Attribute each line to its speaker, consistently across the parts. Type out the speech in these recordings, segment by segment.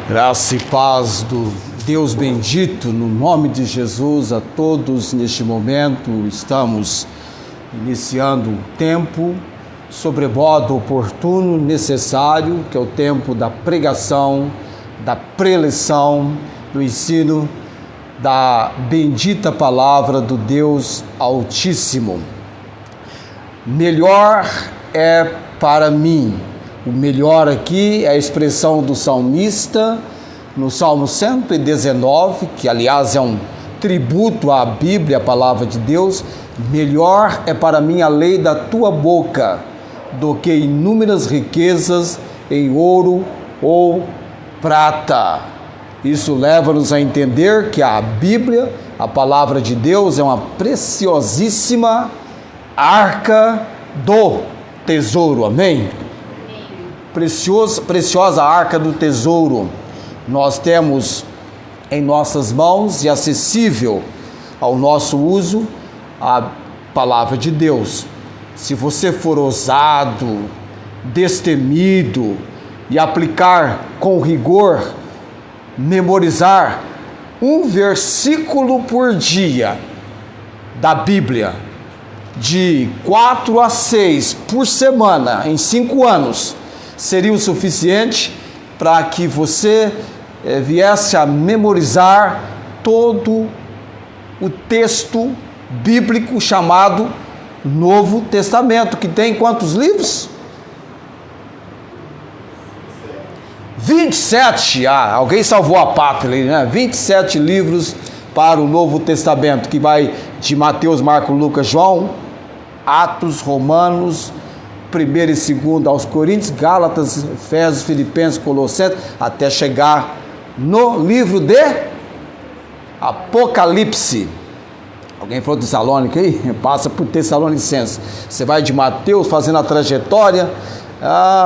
Speaker 1: Graça e paz do Deus bendito, no nome de Jesus a todos. Neste momento estamos iniciando um tempo sobremodo oportuno, necessário, que é o tempo da pregação, da preleção, do ensino da bendita palavra do Deus Altíssimo. Melhor é para mim. O melhor aqui é a expressão do salmista no Salmo 119, que aliás é um tributo à Bíblia, a palavra de Deus. Melhor é para mim a lei da tua boca do que inúmeras riquezas em ouro ou prata. Isso leva-nos a entender que a Bíblia, a palavra de Deus, é uma preciosíssima arca do tesouro. Amém? Preciosa arca do tesouro. Nós temos em nossas mãos e acessível ao nosso uso a palavra de Deus. Se você for ousado, destemido e aplicar com rigor, memorizar um versículo por dia da Bíblia, de 4 a 6 por semana, em 5 anos, seria o suficiente para que você viesse a memorizar todo o texto bíblico chamado Novo Testamento, que tem quantos livros? 27, alguém salvou a pátria, né? 27 livros para o Novo Testamento, que vai de Mateus, Marcos, Lucas, João, Atos, Romanos, 1 e 2 aos Coríntios, Gálatas, Efésios, Filipenses, Colossenses, até chegar no livro de Apocalipse. Alguém falou de Tessalônica aí? Passa por Tessalonicenses. Você vai de Mateus fazendo a trajetória.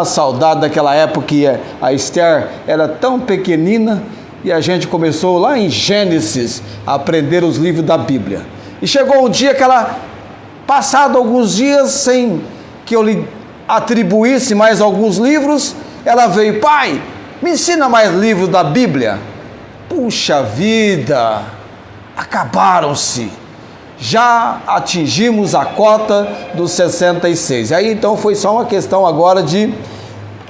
Speaker 1: Saudade daquela época que a Esther era tão pequenina e a gente começou lá em Gênesis a aprender os livros da Bíblia. E chegou um dia que ela, passado alguns dias sem que eu lhe atribuísse mais alguns livros, ela veio: pai, me ensina mais livros da Bíblia. Puxa vida, acabaram-se. Já atingimos a cota dos 66. Aí então foi só uma questão agora de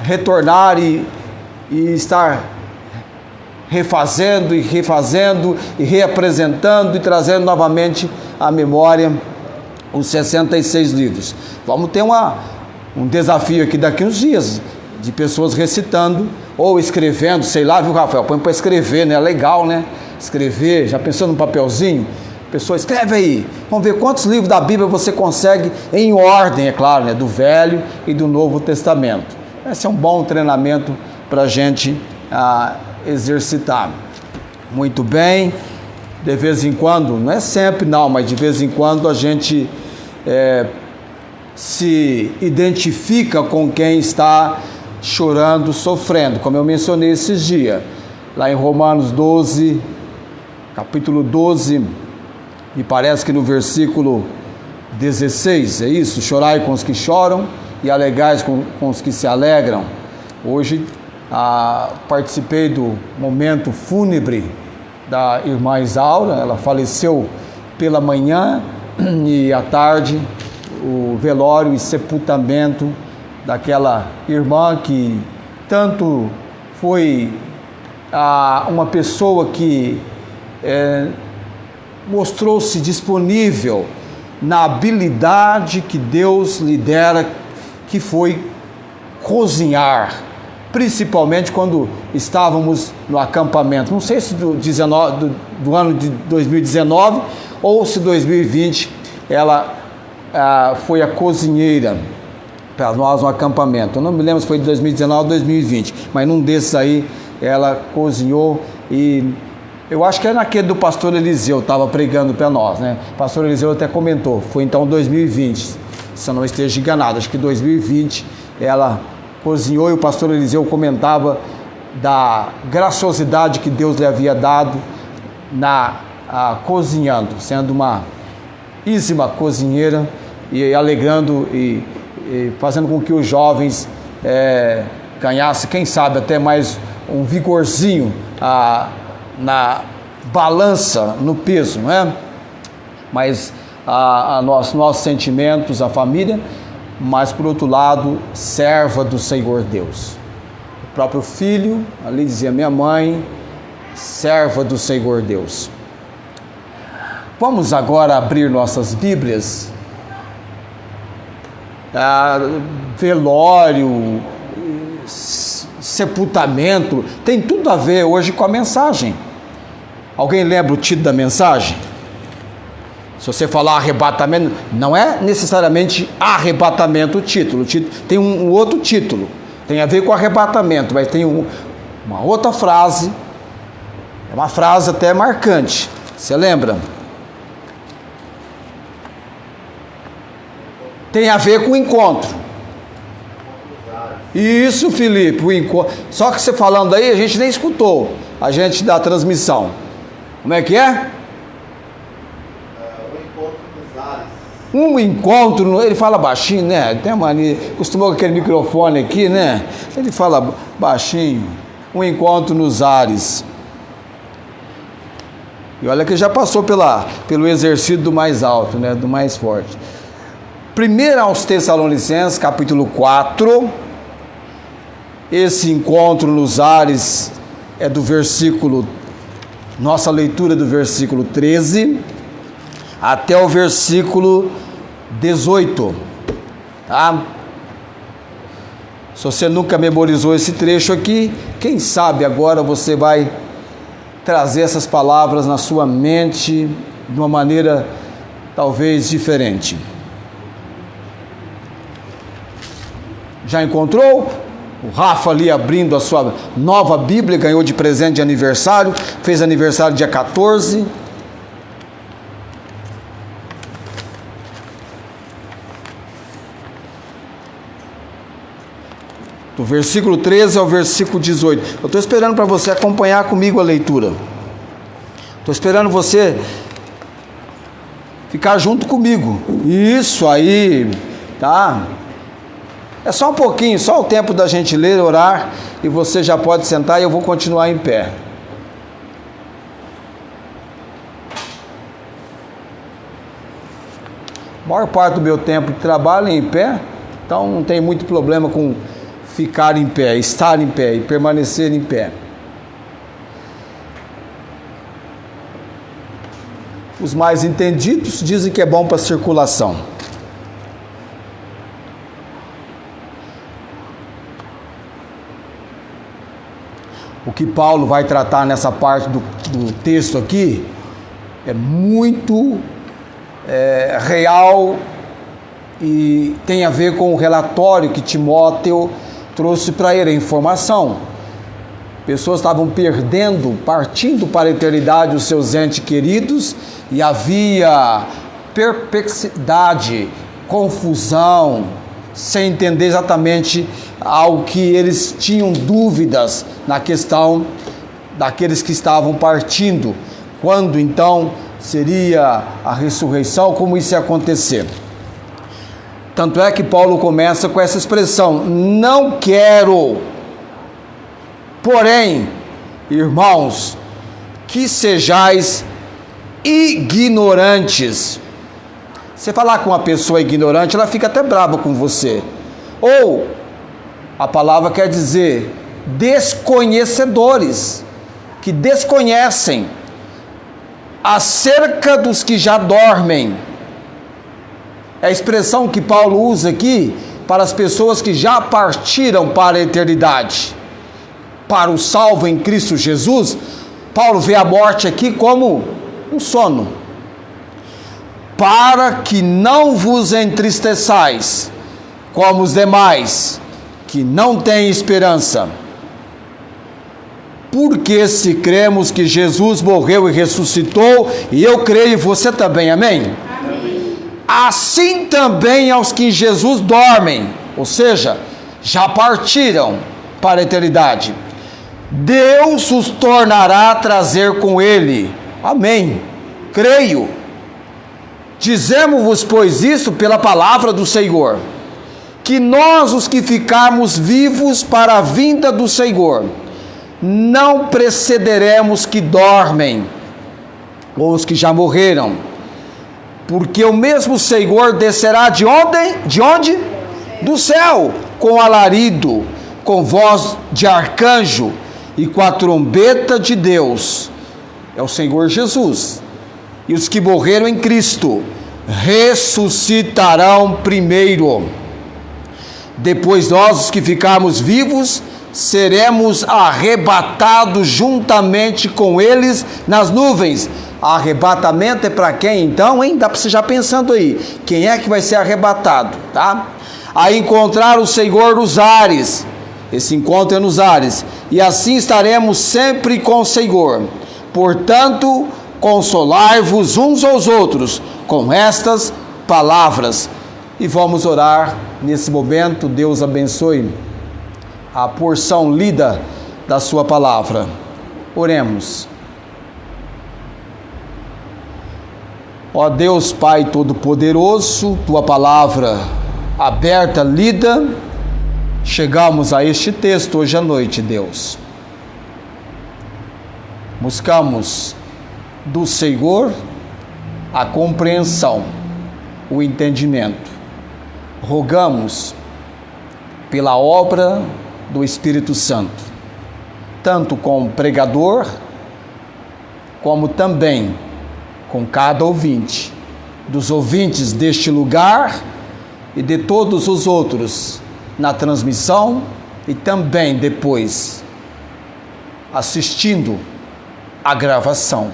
Speaker 1: retornar e estar refazendo e reapresentando e trazendo novamente à memória os 66 livros. Vamos ter um desafio aqui daqui uns dias, de pessoas recitando ou escrevendo, sei lá, viu, Rafael? Põe para escrever, né? É legal, né? Escrever, já pensou num papelzinho? A pessoa escreve aí, vamos ver quantos livros da Bíblia você consegue em ordem, é claro, né? Do Velho e do Novo Testamento. Esse é um bom treinamento para a gente exercitar. Muito bem. De vez em quando, não é sempre não, mas de vez em quando a gente se identifica com quem está chorando, sofrendo, como eu mencionei esses dias, lá em Romanos 12, capítulo 12, me parece que no versículo 16, é isso? Chorai com os que choram e alegais com os que se alegram. Hoje participei do momento fúnebre da irmã Isaura. Ela faleceu pela manhã e à tarde o velório e sepultamento daquela irmã que tanto foi uma pessoa que mostrou-se disponível na habilidade que Deus lhe dera, que foi cozinhar, principalmente quando estávamos no acampamento. Não sei se do ano de 2019 ou se 2020 ela foi a cozinheira para nós no acampamento. Eu não me lembro se foi de 2019 ou 2020, mas num desses aí ela cozinhou. E eu acho que era naquele do pastor Eliseu, estava pregando para nós, né? O pastor Eliseu até comentou, foi então 2020, se eu não esteja enganado, acho que 2020 ela cozinhou, e o pastor Eliseu comentava da graciosidade que Deus lhe havia dado cozinhando, sendo uma ízima cozinheira e alegrando e fazendo com que os jovens ganhassem, quem sabe, até mais um vigorzinho na balança, no peso, não é? Mas nossos sentimentos, a família, mas por outro lado, serva do Senhor Deus. O próprio filho, ali dizia minha mãe, serva do Senhor Deus. Vamos agora abrir nossas Bíblias. Velório, sepultamento, tem tudo a ver hoje com a mensagem. Alguém lembra o título da mensagem? Se você falar arrebatamento, não é necessariamente arrebatamento o título. Tem um outro título, tem a ver com arrebatamento, mas tem uma outra frase, é uma frase até marcante. Você lembra? Tem a ver com o encontro. Isso, Felipe, o encontro. Só que você falando aí, a gente nem escutou, a gente da transmissão. Como é que é? Um encontro, ele fala baixinho, né? Tem uma mania, costumou com aquele microfone aqui, né? Ele fala baixinho. Um encontro nos ares. E olha que já passou pelo exercício do mais alto, né? Do mais forte. 1 aos Tessalonicenses, capítulo 4. Esse encontro nos ares é do versículo, nossa leitura do versículo 13 até o versículo 18, tá? Se você nunca memorizou esse trecho aqui, quem sabe agora você vai trazer essas palavras na sua mente de uma maneira talvez diferente. Já encontrou? O Rafa ali abrindo a sua nova Bíblia, ganhou de presente de aniversário, fez aniversário dia 14. Do versículo 13 ao versículo 18. Eu estou esperando para você acompanhar comigo a leitura. Estou esperando você ficar junto comigo. Isso aí, tá? É só um pouquinho, só o tempo da gente ler, orar, e você já pode sentar e eu vou continuar em pé. A maior parte do meu tempo de trabalho é em pé, então não tem muito problema com ficar em pé, estar em pé e permanecer em pé. Os mais entendidos dizem que é bom para a circulação. O que Paulo vai tratar nessa parte do texto aqui é muito real e tem a ver com o relatório que Timóteo trouxe para ele, a informação. Pessoas estavam partindo para a eternidade os seus entes queridos, e havia perplexidade, confusão, sem entender exatamente ao que eles tinham dúvidas na questão daqueles que estavam partindo. Quando então seria a ressurreição, como isso ia acontecer? Tanto é que Paulo começa com essa expressão: não quero, porém, irmãos, que sejais ignorantes. Você falar com uma pessoa ignorante, ela fica até brava com você. Ou, a palavra quer dizer desconhecedores, que desconhecem acerca dos que já dormem. É a expressão que Paulo usa aqui para as pessoas que já partiram para a eternidade. Para o salvo em Cristo Jesus, Paulo vê a morte aqui como um sono. Para que não vos entristeçais, como os demais, que não têm esperança. Porque se cremos que Jesus morreu e ressuscitou, e eu creio, você também, amém? Assim também aos que em Jesus dormem, ou seja, já partiram para a eternidade, Deus os tornará a trazer com ele. Amém. Creio. Dizemos-vos, pois, isso pela palavra do Senhor, que nós, os que ficarmos vivos para a vinda do Senhor, não precederemos que dormem, ou os que já morreram, porque o mesmo Senhor descerá de onde? De onde? Do céu, com alarido, com voz de arcanjo e com a trombeta de Deus. É o Senhor Jesus. E os que morreram em Cristo ressuscitarão primeiro. Depois nós, os que ficarmos vivos, seremos arrebatados juntamente com eles nas nuvens. Arrebatamento é para quem então, hein? Dá para você já pensando aí, quem é que vai ser arrebatado, tá? A encontrar o Senhor nos ares. Esse encontro é nos ares. E assim estaremos sempre com o Senhor. Portanto, consolai-vos uns aos outros com estas palavras. E vamos orar nesse momento. Deus abençoe a porção lida da sua palavra. Oremos. Ó Deus Pai Todo-Poderoso, tua palavra aberta, lida, chegamos a este texto hoje à noite, Deus. Buscamos do Senhor a compreensão, o entendimento. Rogamos pela obra do Espírito Santo, tanto com o pregador, como também com cada ouvinte, dos ouvintes deste lugar e de todos os outros na transmissão e também depois assistindo a gravação.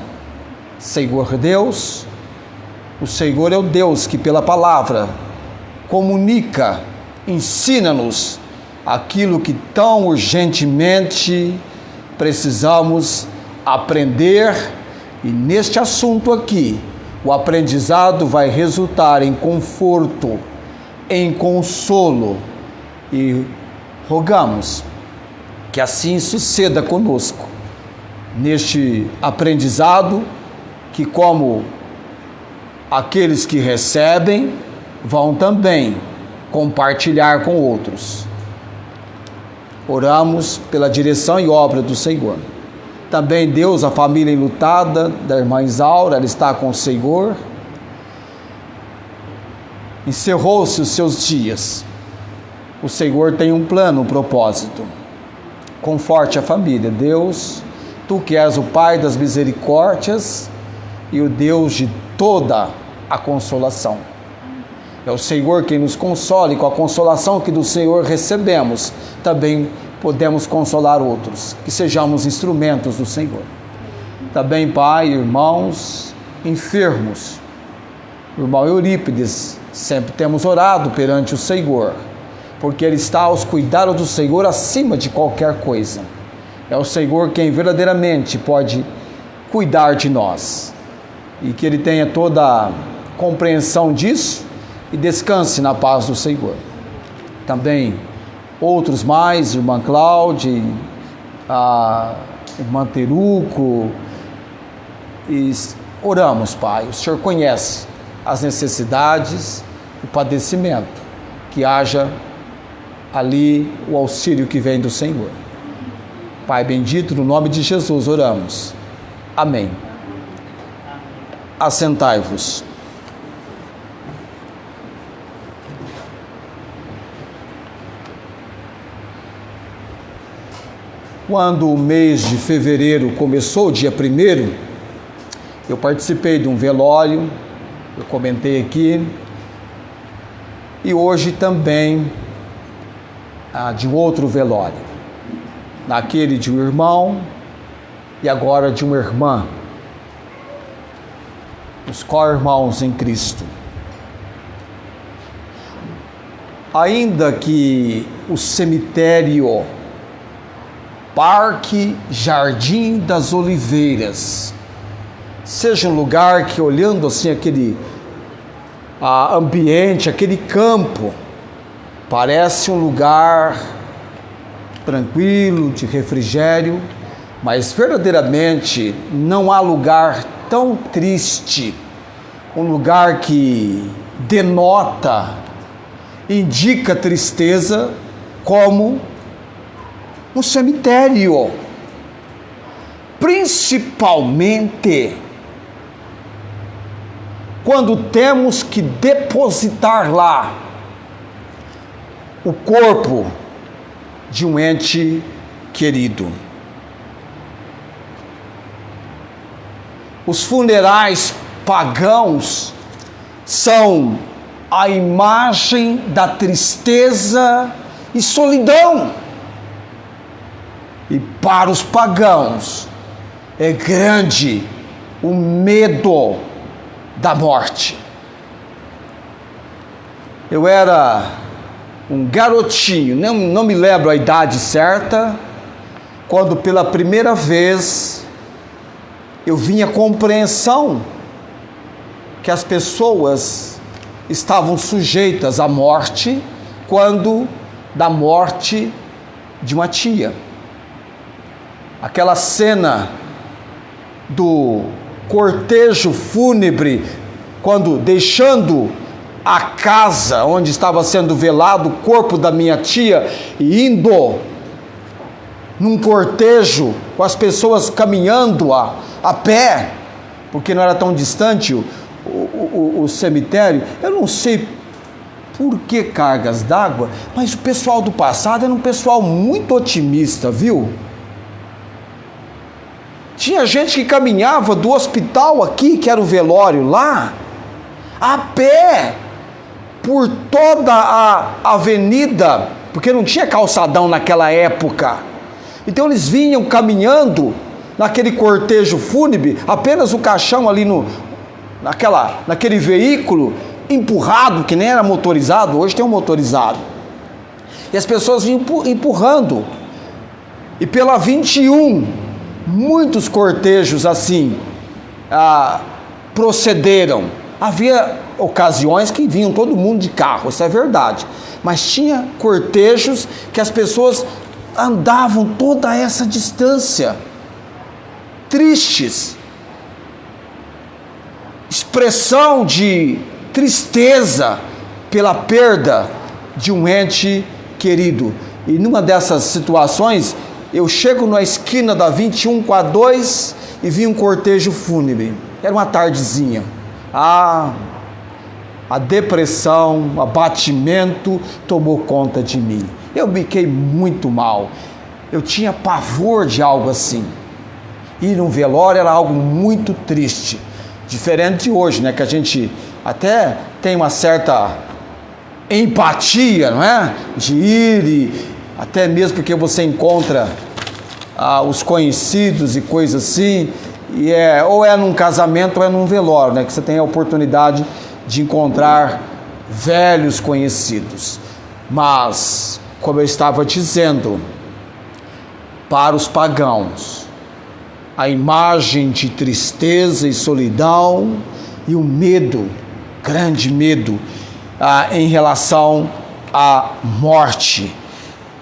Speaker 1: Senhor Deus, o Senhor é o Deus que pela palavra comunica, ensina-nos aquilo que tão urgentemente precisamos aprender. E neste assunto aqui, o aprendizado vai resultar em conforto, em consolo. E rogamos que assim suceda conosco, neste aprendizado, que como aqueles que recebem, vão também compartilhar com outros. Oramos pela direção e obra do Senhor. Também Deus, a família enlutada da irmã Isaura, ela está com o Senhor. Encerrou-se os seus dias. O Senhor tem um plano, um propósito. Conforte a família. Deus, tu que és o Pai das misericórdias e o Deus de toda a consolação. É o Senhor quem nos consola, e com a consolação que do Senhor recebemos, também podemos consolar outros, que sejamos instrumentos do Senhor. Também, Pai, irmãos enfermos, o irmão Eurípides, sempre temos orado perante o Senhor, porque Ele está aos cuidados do Senhor acima de qualquer coisa. É o Senhor quem verdadeiramente pode cuidar de nós, e que Ele tenha toda a compreensão disso e descanse na paz do Senhor. Também outros mais, irmã Cláudia, a irmã Teruco, e oramos, Pai, o Senhor conhece as necessidades, o padecimento, que haja ali o auxílio que vem do Senhor. Pai bendito, no nome de Jesus oramos. Amém. Assentai-vos. Quando o mês de fevereiro começou, dia 1º, eu participei de um velório, eu comentei aqui, e hoje também de um outro velório, naquele de um irmão e agora de uma irmã, os co-irmãos em Cristo. Ainda que o cemitério Parque Jardim das Oliveiras seja um lugar que, olhando assim aquele ambiente, aquele campo, parece um lugar tranquilo, de refrigério, mas verdadeiramente não há lugar tão triste, um lugar que denota, indica tristeza, como um cemitério. principalmente quando temos que depositar lá o corpo de um ente querido. Os funerais pagãos são a imagem da tristeza e solidão. E para os pagãos é grande o medo da morte. Eu era um garotinho, não me lembro a idade certa, quando pela primeira vez eu vi a compreensão que as pessoas estavam sujeitas à morte quando da morte de uma tia. Aquela cena do cortejo fúnebre, quando deixando a casa onde estava sendo velado o corpo da minha tia e indo num cortejo com as pessoas caminhando a pé, porque não era tão distante o cemitério. Eu não sei por que cargas d'água, mas o pessoal do passado era um pessoal muito otimista, viu? Tinha gente que caminhava do hospital aqui, que era o velório lá, a pé, por toda a avenida, porque não tinha calçadão naquela época. Então eles vinham caminhando naquele cortejo fúnebre, apenas o caixão ali naquele veículo empurrado, que nem era motorizado, hoje tem um motorizado. E as pessoas vinham empurrando. E pela 21, muitos cortejos assim procederam. Havia ocasiões que vinham todo mundo de carro, isso é verdade. Mas tinha cortejos que as pessoas andavam toda essa distância, tristes, expressão de tristeza pela perda de um ente querido. E numa dessas situações, eu chego na esquina da 21 com a 2 e vi um cortejo fúnebre. Era uma tardezinha. A depressão, o abatimento tomou conta de mim. Eu fiquei muito mal. Eu tinha pavor de algo assim. Ir num velório era algo muito triste. Diferente de hoje, né? Que a gente até tem uma certa empatia, não é? De ir e até mesmo porque você encontra os conhecidos e coisas assim, e ou é num casamento ou é num velório, né? Que você tem a oportunidade de encontrar velhos conhecidos. Mas, como eu estava dizendo, para os pagãos, a imagem de tristeza e solidão e o medo, grande medo, em relação à morte.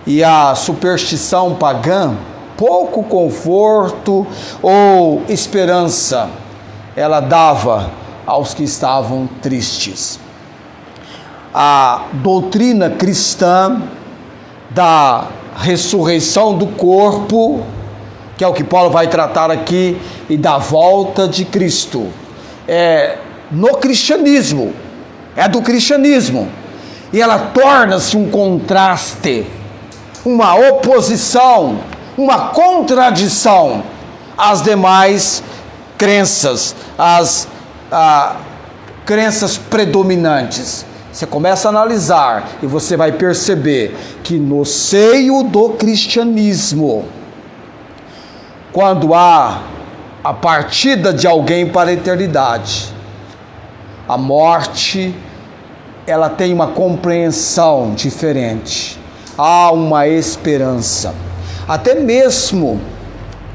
Speaker 1: E a superstição pagã, pouco conforto ou esperança ela dava aos que estavam tristes. A doutrina cristã da ressurreição do corpo, que é o que Paulo vai tratar aqui, e da volta de Cristo, no cristianismo, é do cristianismo, e ela torna-se um contraste, uma oposição, uma contradição às demais crenças, às crenças predominantes. Você começa a analisar e você vai perceber que no seio do cristianismo, quando há a partida de alguém para a eternidade, a morte, ela tem uma compreensão diferente. Há uma esperança. Até mesmo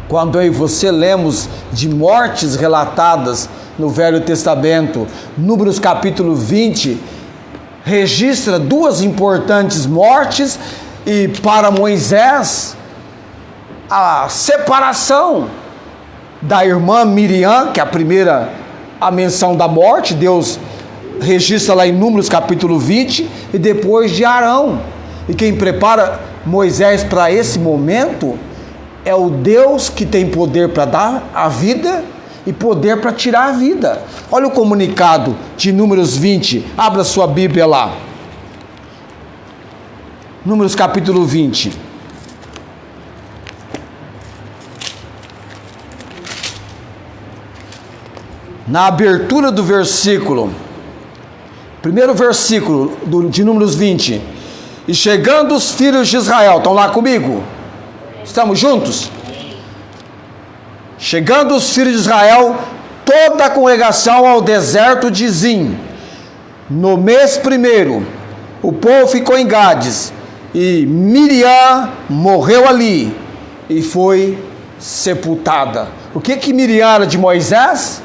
Speaker 1: quando eu e você lemos de mortes relatadas no Velho Testamento, Números capítulo 20, registra duas importantes mortes, e para Moisés, a separação da irmã Miriam, que é a menção da morte, Deus registra lá em Números capítulo 20, e depois de Arão. E quem prepara Moisés para esse momento é o Deus que tem poder para dar a vida e poder para tirar a vida. Olha o comunicado de Números 20. Abra sua Bíblia lá. Números capítulo 20. Na abertura do versículo, primeiro versículo de Números 20. E chegando os filhos de Israel, estão lá comigo? Estamos juntos? Chegando os filhos de Israel, toda a congregação ao deserto de Zim, no mês primeiro, o povo ficou em Gades, e Miriam morreu ali, e foi sepultada. O que Miriam era de Moisés?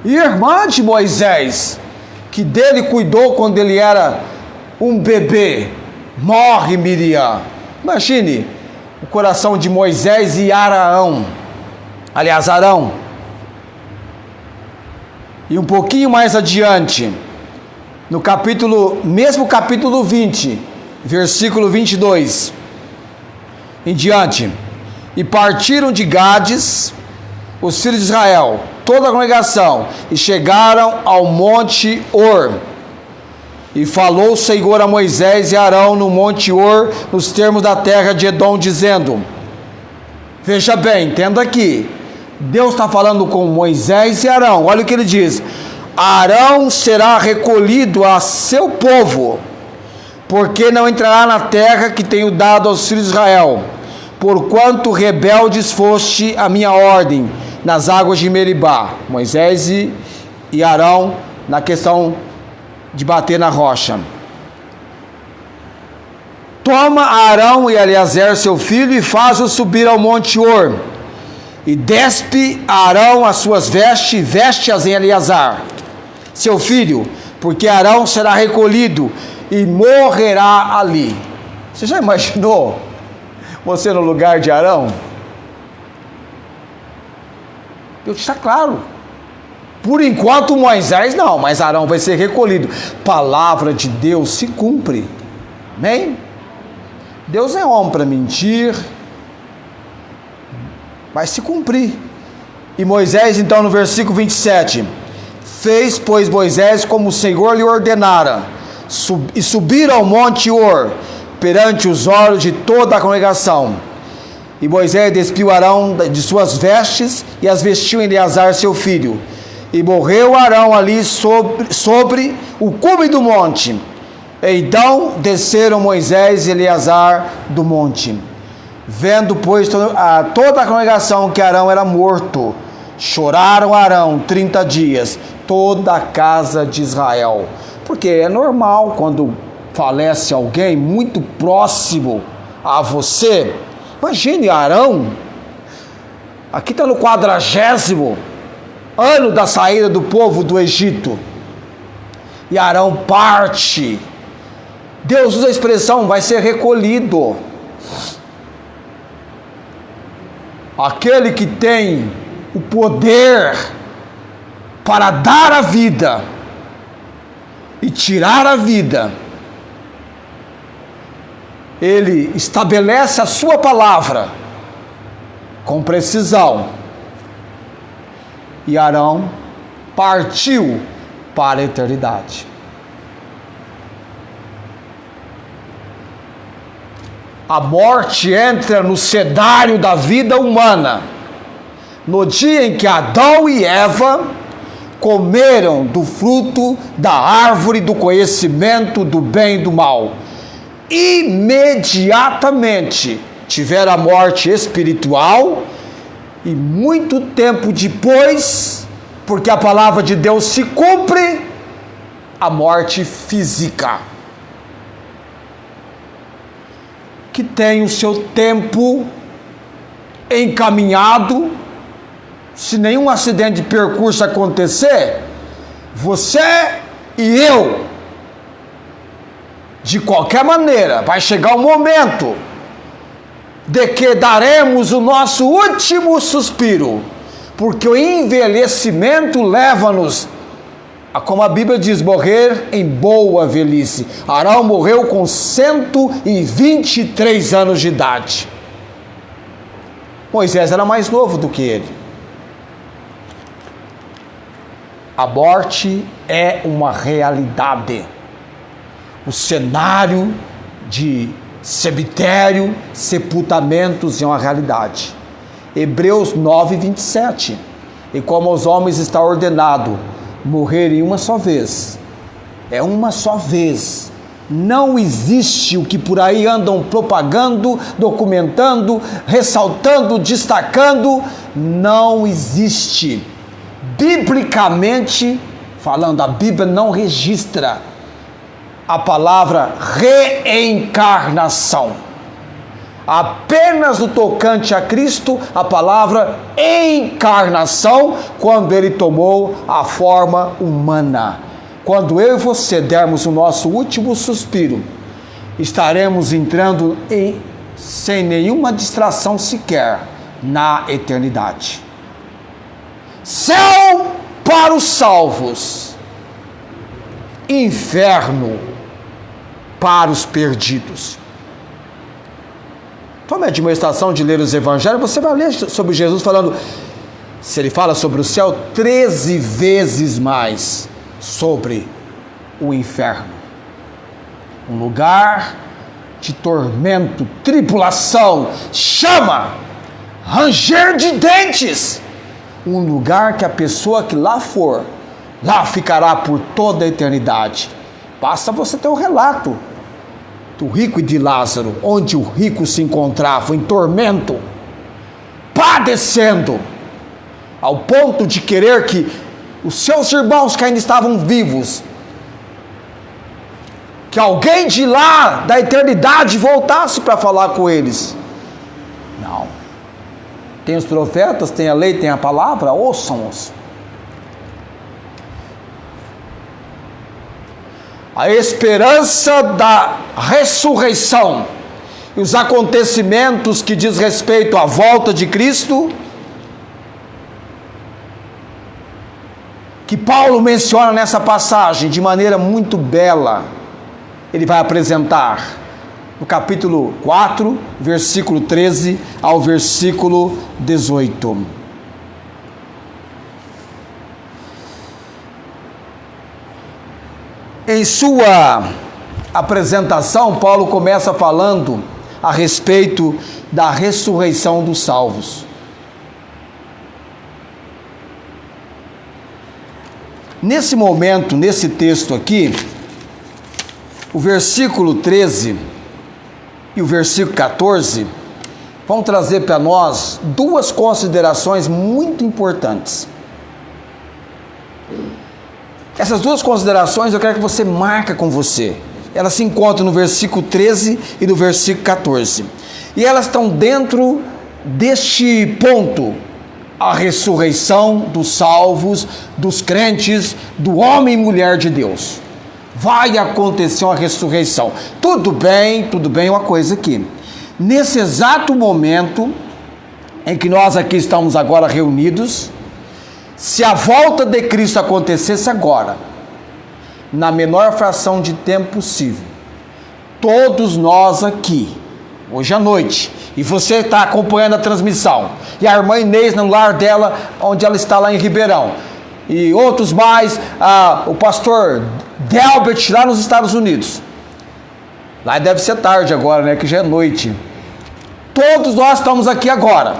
Speaker 1: Irmã de Moisés, que dele cuidou quando ele era um bebê. Morre Miriam. Imagine o coração de Moisés e Arão. E um pouquinho mais adiante, no mesmo capítulo 20, versículo 22, em diante. E partiram de Gades os filhos de Israel, toda a congregação, e chegaram ao monte Or. E falou o Senhor a Moisés e Arão no monte Or, nos termos da terra de Edom, dizendo: veja bem, entenda aqui, Deus está falando com Moisés e Arão. Olha o que ele diz: Arão será recolhido a seu povo, porque não entrará na terra que tenho dado aos filhos de Israel, porquanto rebeldes foste a minha ordem nas águas de Meribá. Moisés e Arão na questão de bater na rocha. Toma Arão e Eleazar seu filho e faz-o subir ao monte Or, e despe Arão as suas vestes, e veste-as em Eleazar seu filho, porque Arão será recolhido e morrerá ali. Você já imaginou você no lugar de Arão? Deus está claro. Por enquanto Moisés não, mas Arão vai ser recolhido. Palavra de Deus se cumpre. Amém? Deus é homem para mentir. Vai se cumprir. E Moisés, então, no versículo 27, fez, pois, Moisés como o Senhor lhe ordenara, e subiram ao monte Or, perante os olhos de toda a congregação. E Moisés despiu Arão de suas vestes, e as vestiu em Eleazar seu filho. E morreu Arão ali sobre o cume do monte. Então desceram Moisés e Eleazar do monte. Vendo, pois, toda a congregação que Arão era morto, choraram Arão 30 dias, toda a casa de Israel. Porque é normal, quando falece alguém muito próximo a você. Imagine Arão, aqui está no 40º ano da saída do povo do Egito, e Arão parte. Deus usa a expressão, vai ser recolhido. Aquele que tem o poder para dar a vida e tirar a vida, ele estabelece a sua palavra com precisão. E Arão partiu para a eternidade. A morte entra no cenário da vida humana no dia em que Adão e Eva comeram do fruto da árvore do conhecimento do bem e do mal. Imediatamente tiveram a morte espiritual, e muito tempo depois, porque a palavra de Deus se cumpre, a morte física, que tem o seu tempo encaminhado. Se nenhum acidente de percurso acontecer, você e eu, de qualquer maneira, vai chegar o momento de que daremos o nosso último suspiro, porque o envelhecimento leva-nos a, como a Bíblia diz, morrer em boa velhice. Arão morreu com 123 anos de idade. Moisés era mais novo do que ele. A morte é uma realidade. O cenário de cemitério, sepultamentos é uma realidade. Hebreus 9, 27. E como aos homens está ordenado morrer em uma só vez, é uma só vez. Não existe o que por aí andam propagando, documentando, ressaltando, destacando. Não existe. Biblicamente falando, a Bíblia não registra a palavra reencarnação. Apenas no tocante a Cristo, a palavra encarnação, quando ele tomou a forma humana. Quando eu e você dermos o nosso último suspiro, estaremos entrando sem nenhuma distração sequer na eternidade. Céu para os salvos, inferno para os perdidos. Tome a demonstração de ler os evangelhos, você vai ler sobre Jesus falando, se ele fala sobre o céu, 13 vezes mais sobre o inferno. Um lugar de tormento, tribulação, chama, ranger de dentes. Um lugar que a pessoa que lá for, lá ficará por toda a eternidade. Basta você ter o relato do rico e de Lázaro, onde o rico se encontrava em tormento, padecendo, ao ponto de querer que os seus irmãos que ainda estavam vivos, que alguém de lá, da eternidade, voltasse para falar com eles. Não. Tem os profetas, tem a lei, tem a palavra, ouçam-os. A esperança da ressurreição e os acontecimentos que diz respeito à volta de Cristo, que Paulo menciona nessa passagem de maneira muito bela, ele vai apresentar no capítulo 4, versículo 13 ao versículo 18. Em sua apresentação, Paulo começa falando a respeito da ressurreição dos salvos. Nesse momento, nesse texto aqui, o versículo 13 e o versículo 14 vão trazer para nós duas considerações muito importantes. Essas duas considerações eu quero que você marque com você. Elas se encontram no versículo 13 e no versículo 14. E elas estão dentro deste ponto. A ressurreição dos salvos, dos crentes, do homem e mulher de Deus. Vai acontecer uma ressurreição. Tudo bem, uma coisa aqui. Nesse exato momento em que nós aqui estamos agora reunidos, se a volta de Cristo acontecesse agora, na menor fração de tempo possível, todos nós aqui, hoje à noite, e você está acompanhando a transmissão, e a irmã Inês no lar dela, onde ela está lá em Ribeirão, e outros mais, o pastor Delbert lá nos Estados Unidos, lá deve ser tarde agora, né, que já é noite, todos nós estamos aqui agora,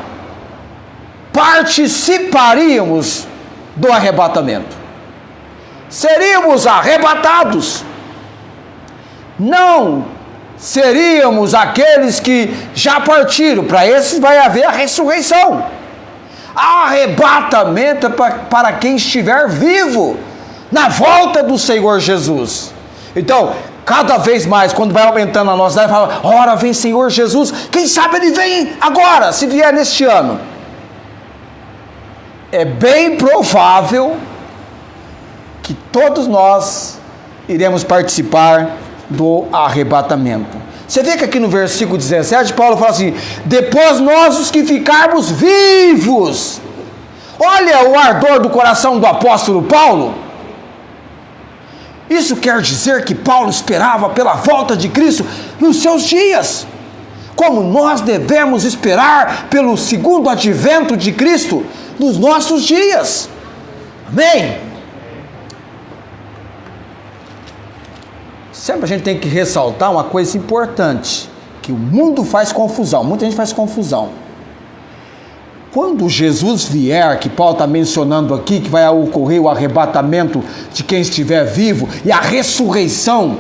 Speaker 1: participaríamos do arrebatamento, seríamos arrebatados, não seríamos aqueles que já partiram, para esses vai haver a ressurreição. Arrebatamento é para quem estiver vivo na volta do Senhor Jesus. Então, cada vez mais, quando vai aumentando a nossa idade, fala, ora vem Senhor Jesus, quem sabe ele vem agora, se vier neste ano. É bem provável que todos nós iremos participar do arrebatamento. Você vê que aqui no versículo 17, Paulo fala assim, depois nós os que ficarmos vivos. Olha o ardor do coração do apóstolo Paulo. Isso quer dizer que Paulo esperava pela volta de Cristo nos seus dias. como nós devemos esperar pelo segundo advento de Cristo nos nossos dias. Amém? Sempre a gente tem que ressaltar uma coisa importante, que o mundo faz confusão, muita gente faz confusão. Quando Jesus vier, que Paulo está mencionando aqui, que vai ocorrer o arrebatamento de quem estiver vivo e a ressurreição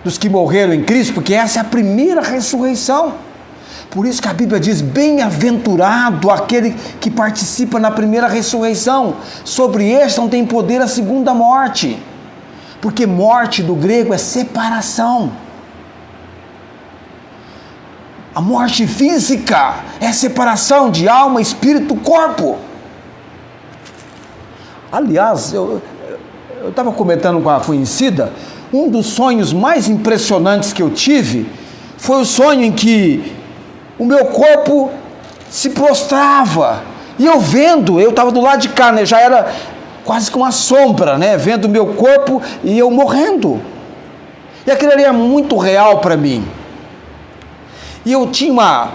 Speaker 1: dos que morreram em Cristo, porque essa é a primeira ressurreição. Por isso que a Bíblia diz, bem-aventurado aquele que participa na primeira ressurreição. Sobre este não tem poder a segunda morte. Porque morte do grego é separação. A morte física é separação de alma, espírito, corpo. Aliás, eu estava comentando com a conhecida, um dos sonhos mais impressionantes que eu tive foi o sonho em que o meu corpo se prostrava. E eu estava do lado de cá, né? Já era quase que uma sombra, né? Vendo o meu corpo e eu morrendo. E aquilo ali era muito real para mim. E eu tinha uma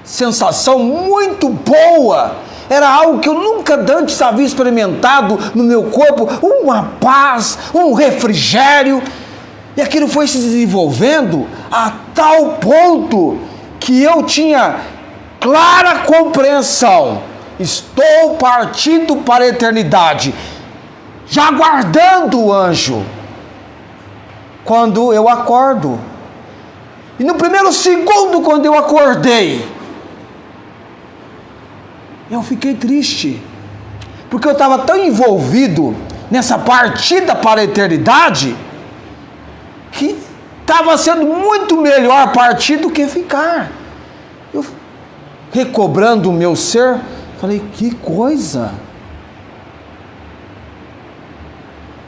Speaker 1: sensação muito boa. Era algo que eu nunca antes havia experimentado no meu corpo. Uma paz, um refrigério. E aquilo foi se desenvolvendo a tal ponto que eu tinha clara compreensão. Estou partindo para a eternidade, já aguardando o anjo. Quando eu acordo, e no primeiro segundo quando eu acordei, eu fiquei triste, porque eu estava tão envolvido nessa partida para a eternidade, que estava sendo muito melhor partir do que ficar. Eu, recobrando o meu ser, falei, que coisa.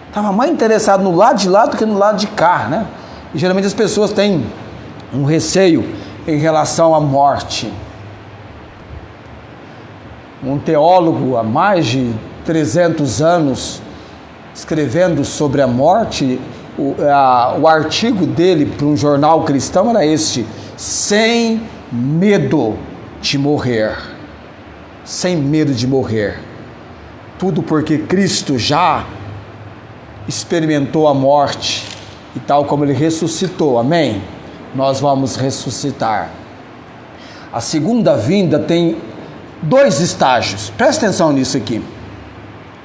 Speaker 1: Estava mais interessado no lado de lá do que no lado de cá, né? E geralmente as pessoas têm um receio em relação à morte. Um teólogo há mais de 300 anos escrevendo sobre a morte, o artigo dele para um jornal cristão era este: sem medo de morrer. Sem medo de morrer. Tudo porque Cristo já experimentou a morte e tal como ele ressuscitou, amém? Nós vamos ressuscitar. A segunda vinda tem 2 estágios, presta atenção nisso aqui.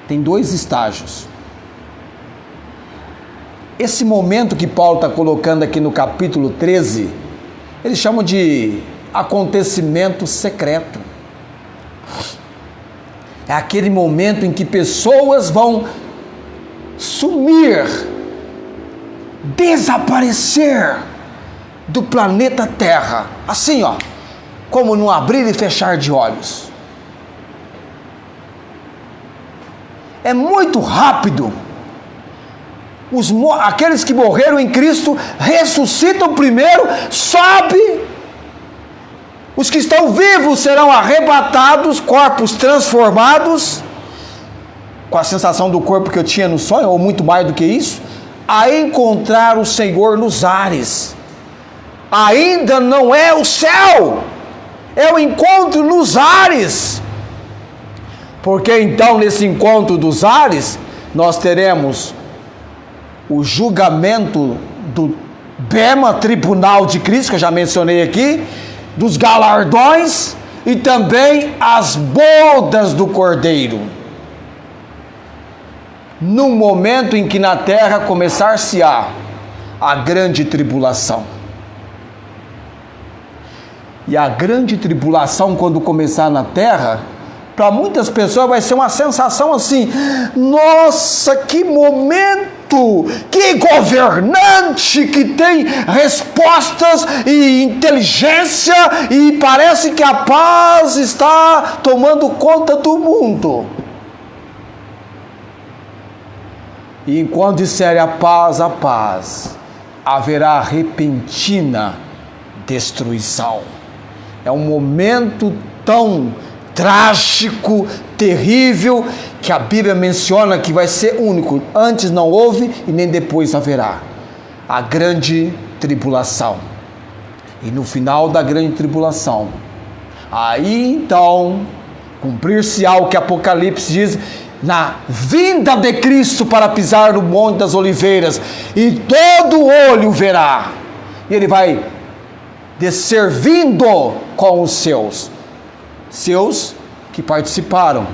Speaker 1: Tem 2 estágios. Esse momento que Paulo está colocando aqui no capítulo 13, eles chamam de acontecimento secreto. É aquele momento em que pessoas vão sumir, desaparecer do planeta Terra, assim ó, como num abrir e fechar de olhos. É muito rápido. Aqueles que morreram em Cristo ressuscitam primeiro, sobe. Os que estão vivos serão arrebatados, corpos transformados, com a sensação do corpo que eu tinha no sonho, ou muito mais do que isso, a encontrar o Senhor nos ares. Ainda não é o céu, é o encontro nos ares. Porque então, nesse encontro dos ares, nós teremos o julgamento do Bema, tribunal de Cristo, que eu já mencionei aqui, dos galardões e também as bodas do Cordeiro. Num momento em que na terra começar-se-á a grande tribulação. E a grande tribulação, quando começar na terra, para muitas pessoas vai ser uma sensação assim: nossa, que momento! Que governante que tem respostas e inteligência e parece que a paz está tomando conta do mundo. E enquanto disser a paz, haverá repentina destruição. É um momento tão trágico, terrível, que a Bíblia menciona que vai ser único. Antes não houve e nem depois haverá. A grande tribulação. E no final da grande tribulação, aí então, cumprir-se-á o que Apocalipse diz, na vinda de Cristo para pisar no Monte das Oliveiras, e todo olho verá, e ele vai descer vindo com os seus que participaram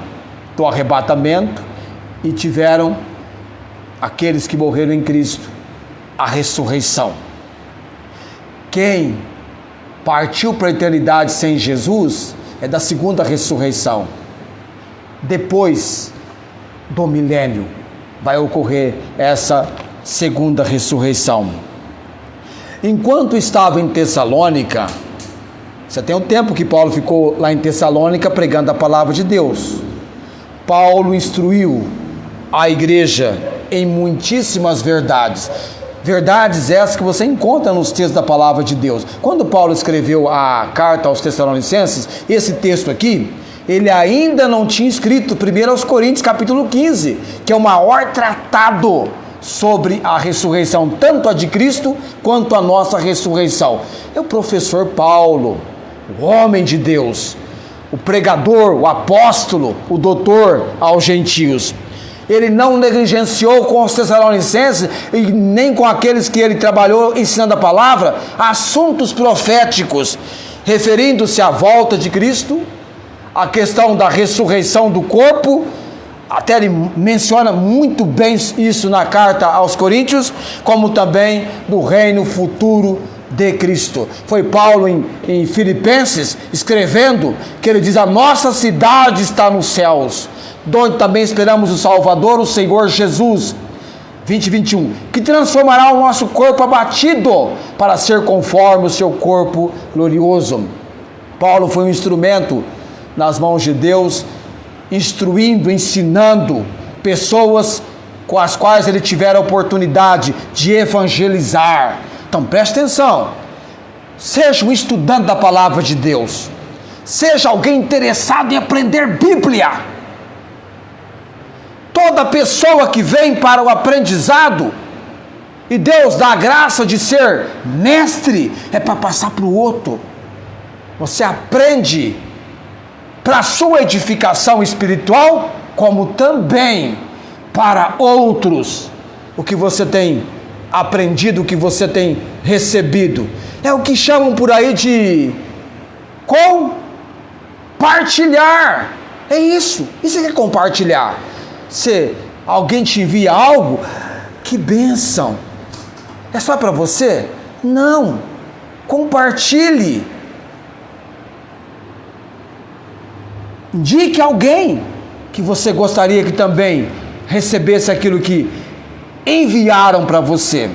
Speaker 1: do arrebatamento e tiveram, aqueles que morreram em Cristo, a ressurreição. Quem partiu para a eternidade sem Jesus é da segunda ressurreição. Depois do milênio vai ocorrer essa segunda ressurreição. Enquanto estava em Tessalônica, você tem um tempo que Paulo ficou lá em Tessalônica pregando a palavra de Deus. Paulo instruiu a igreja em muitíssimas verdades. Verdades essas que você encontra nos textos da palavra de Deus. Quando Paulo escreveu a carta aos Tessalonicenses, esse texto aqui, ele ainda não tinha escrito 1 aos Coríntios capítulo 15, que é o maior tratado sobre a ressurreição, tanto a de Cristo quanto a nossa ressurreição. É o professor Paulo, o homem de Deus, o pregador, o apóstolo, o doutor aos gentios. Ele não negligenciou com os Tessalonicenses e nem com aqueles que ele trabalhou ensinando a palavra, assuntos proféticos, referindo-se à volta de Cristo, a questão da ressurreição do corpo. Até ele menciona muito bem isso na carta aos Coríntios, como também do reino futuro de Cristo. Foi Paulo em Filipenses escrevendo que ele diz: a nossa cidade está nos céus, onde também esperamos o Salvador, o Senhor Jesus, 20:21, que transformará o nosso corpo abatido para ser conforme o seu corpo glorioso. Paulo foi um instrumento nas mãos de Deus, instruindo, ensinando pessoas com as quais ele tiver a oportunidade de evangelizar. Então preste atenção, seja um estudante da palavra de Deus, seja alguém interessado em aprender Bíblia. Toda pessoa que vem para o aprendizado, e Deus dá a graça de ser mestre, é para passar para o outro. Você aprende para a sua edificação espiritual, como também para outros, o que você tem aprendido, o que você tem recebido. É o que chamam por aí de compartilhar. É isso que é compartilhar. Se alguém te envia algo, que bênção! É só para você? Não! Compartilhe! Indique alguém que você gostaria que também recebesse aquilo que enviaram para você.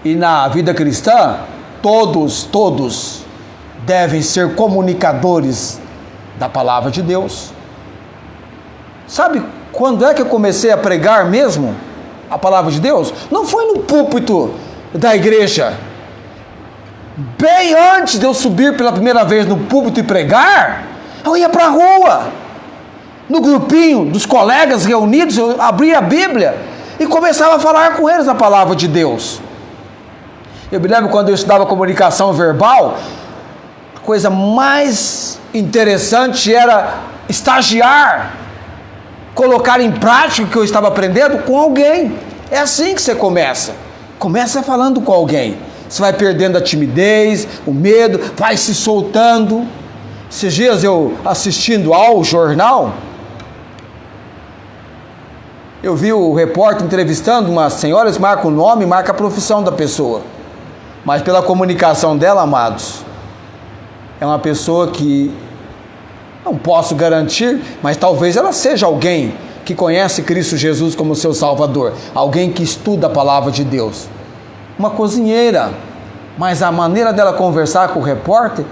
Speaker 1: E na vida cristã, todos devem ser comunicadores da palavra de Deus. Sabe quando é que eu comecei a pregar mesmo a palavra de Deus? Não foi no púlpito da igreja. Bem antes de eu subir pela primeira vez no púlpito e pregar, eu ia para a rua, no grupinho dos colegas reunidos, eu abria a Bíblia e começava a falar com eles a palavra de Deus. Eu me lembro quando eu estudava comunicação verbal, a coisa mais interessante era estagiar, colocar em prática o que eu estava aprendendo com alguém. É assim que você começa falando com alguém. Você vai perdendo a timidez, o medo, vai se soltando. Esses dias eu assistindo ao jornal, eu vi o repórter entrevistando uma senhora, eles marcam o nome, marca a profissão da pessoa, mas pela comunicação dela, amados, é uma pessoa que não posso garantir, mas talvez ela seja alguém que conhece Cristo Jesus como seu Salvador, alguém que estuda a palavra de Deus, uma cozinheira, mas a maneira dela conversar com o repórter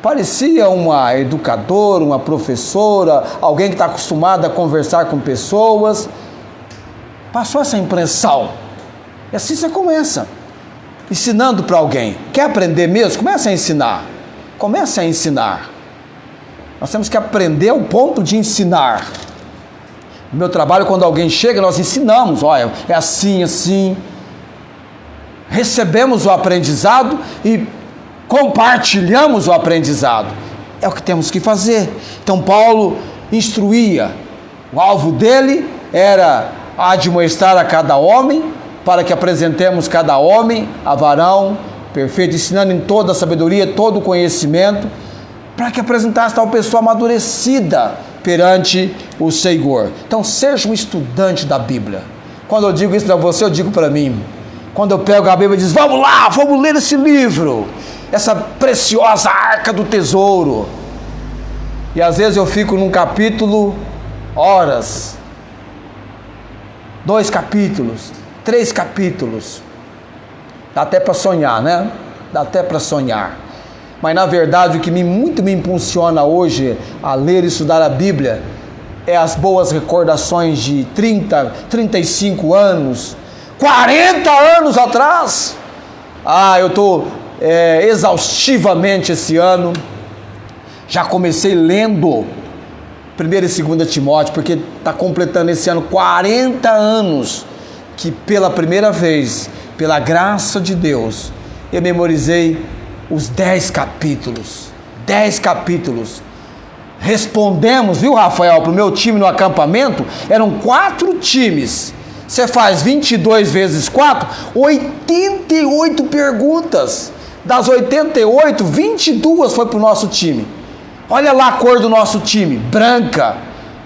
Speaker 1: parecia uma educadora, uma professora, alguém que está acostumada a conversar com pessoas. Passou essa impressão. E assim você começa, ensinando para alguém. Quer aprender mesmo? Comece a ensinar. Comece a ensinar. Nós temos que aprender ao ponto de ensinar. No meu trabalho, quando alguém chega, nós ensinamos. Olha, é assim, assim. Recebemos o aprendizado e compartilhamos o aprendizado. É o que temos que fazer. Então Paulo instruía, o alvo dele era admoestar a cada homem, para que apresentemos cada homem a varão perfeito, ensinando em toda a sabedoria, todo o conhecimento, para que apresentasse tal pessoa amadurecida perante o Senhor. Então seja um estudante da Bíblia. Quando eu digo isso para você, eu digo para mim. Quando eu pego a Bíblia e diz, vamos lá, vamos ler esse livro, essa preciosa arca do tesouro. E às vezes eu fico num capítulo horas, 2 capítulos, 3 capítulos. Dá até para sonhar, né? Dá até para sonhar. Mas na verdade o que muito me impulsiona hoje a ler e estudar a Bíblia é as boas recordações de 30, 35 anos, 40 anos atrás. Eu estou exaustivamente esse ano. Já comecei lendo 1 e 2 Timóteo, porque está completando esse ano 40 anos que pela primeira vez, pela graça de Deus, eu memorizei os 10 capítulos. 10 capítulos. Respondemos, viu, Rafael, para o meu time no acampamento, eram 4 times. Você faz 22 vezes 4, 88 perguntas. Das 88, 22 foi para o nosso time. Olha lá a cor do nosso time, branca.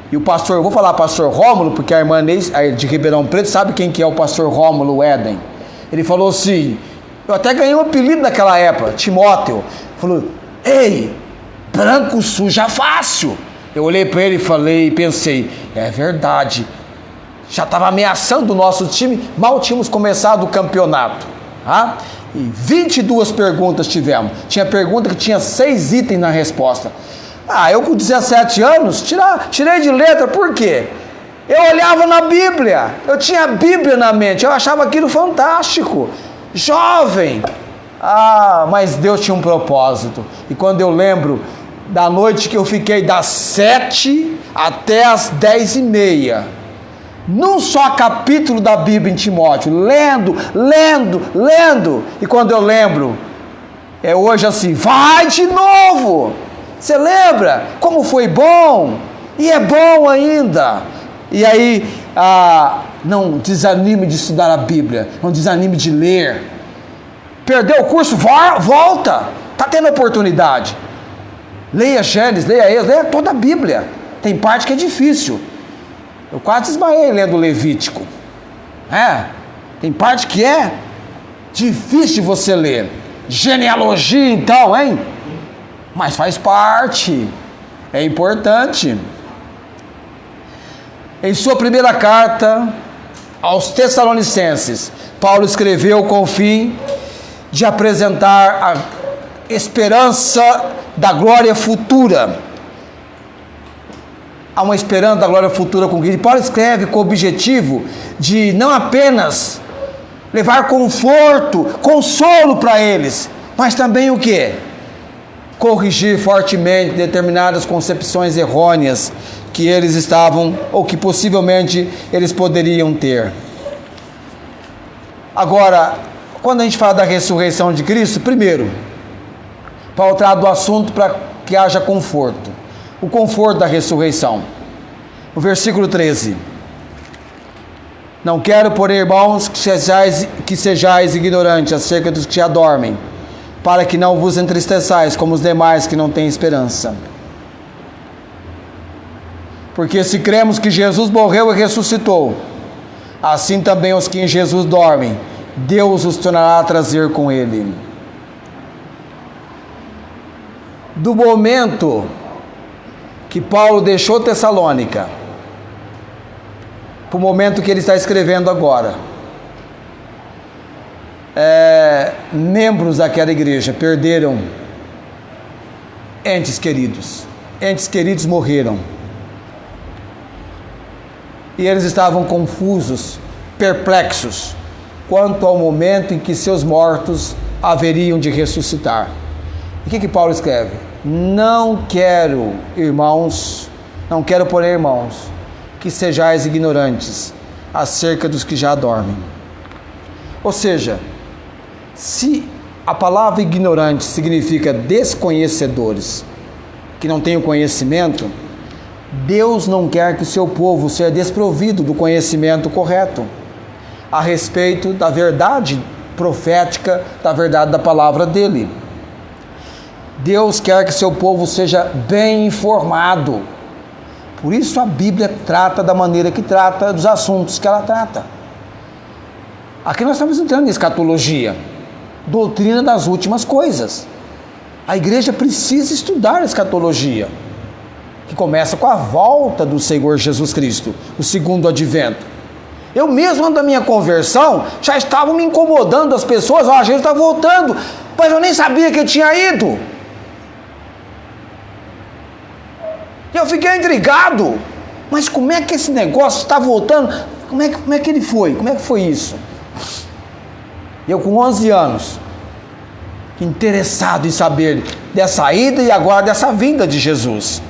Speaker 1: E o pastor, eu vou falar pastor Rômulo, porque a irmã Neis, de Ribeirão Preto, sabe quem que é o pastor Rômulo Éden? Ele falou assim, eu até ganhei um apelido naquela época, Timóteo. Falou, ei, branco suja fácil. Eu olhei para ele e falei, e pensei, é verdade. Já estava ameaçando o nosso time, mal tínhamos começado o campeonato. E 22 perguntas tivemos. Tinha pergunta que tinha 6 itens na resposta. Eu com 17 anos, tirei de letra, por quê? Eu olhava na Bíblia, eu tinha a Bíblia na mente, eu achava aquilo fantástico. Jovem. Mas Deus tinha um propósito. E quando eu lembro da noite que eu fiquei das 7 até as 10h30, num só capítulo da Bíblia em Timóteo, lendo. E quando eu lembro, é hoje assim, vai de novo. Você lembra como foi bom? E é bom ainda. E aí, não desanime de estudar a Bíblia, não desanime de ler. Perdeu o curso? Volta. Está tendo oportunidade. Leia Gênesis, leia Êxodo, leia toda a Bíblia. Tem parte que é difícil. Eu quase desmaiei lendo Levítico. Tem parte que é difícil de você ler. Genealogia então, hein? Mas faz parte. É importante. Em sua primeira carta aos Tessalonicenses, Paulo escreveu com o fim de apresentar a esperança da glória futura. Há uma esperança da glória futura com Cristo. Paulo escreve com o objetivo de não apenas levar conforto, consolo para eles, mas também o quê? Corrigir fortemente determinadas concepções errôneas que eles estavam, ou que possivelmente eles poderiam ter. Agora, quando a gente fala da ressurreição de Cristo, primeiro, Paulo trata do assunto para que haja conforto. O conforto da ressurreição. O versículo 13. Não quero, porém, irmãos, que sejais ignorantes acerca dos que já dormem, para que não vos entristeçais como os demais que não têm esperança. Porque se cremos que Jesus morreu e ressuscitou, assim também os que em Jesus dormem, Deus os tornará a trazer com Ele. Do momento que Paulo deixou Tessalônica, para o momento que ele está escrevendo agora, membros daquela igreja perderam entes queridos. Entes queridos morreram. E eles estavam confusos, perplexos, quanto ao momento em que seus mortos haveriam de ressuscitar. E o que Paulo escreve? Não quero, irmãos, não quero, porém, irmãos, que sejais ignorantes acerca dos que já dormem. Ou seja, se A palavra ignorante significa desconhecedores, que não têm o conhecimento. Deus não quer que o seu povo seja desprovido do conhecimento correto a respeito da verdade profética, da verdade da palavra dele. Deus quer que seu povo seja bem informado. Por isso a Bíblia trata da maneira que trata, dos assuntos que ela trata. Aqui nós estamos entrando em escatologia, doutrina das últimas coisas. A igreja precisa estudar a escatologia, que começa com a volta do Senhor Jesus Cristo, o segundo advento. Eu mesmo, antes da minha conversão, já estava me incomodando as pessoas, Jesus está voltando, mas eu nem sabia que ele tinha ido. E eu fiquei intrigado, mas como é que esse negócio está voltando? Como é que ele foi? Como é que foi isso? Eu com 11 anos, interessado em saber dessa ida e agora dessa vinda de Jesus.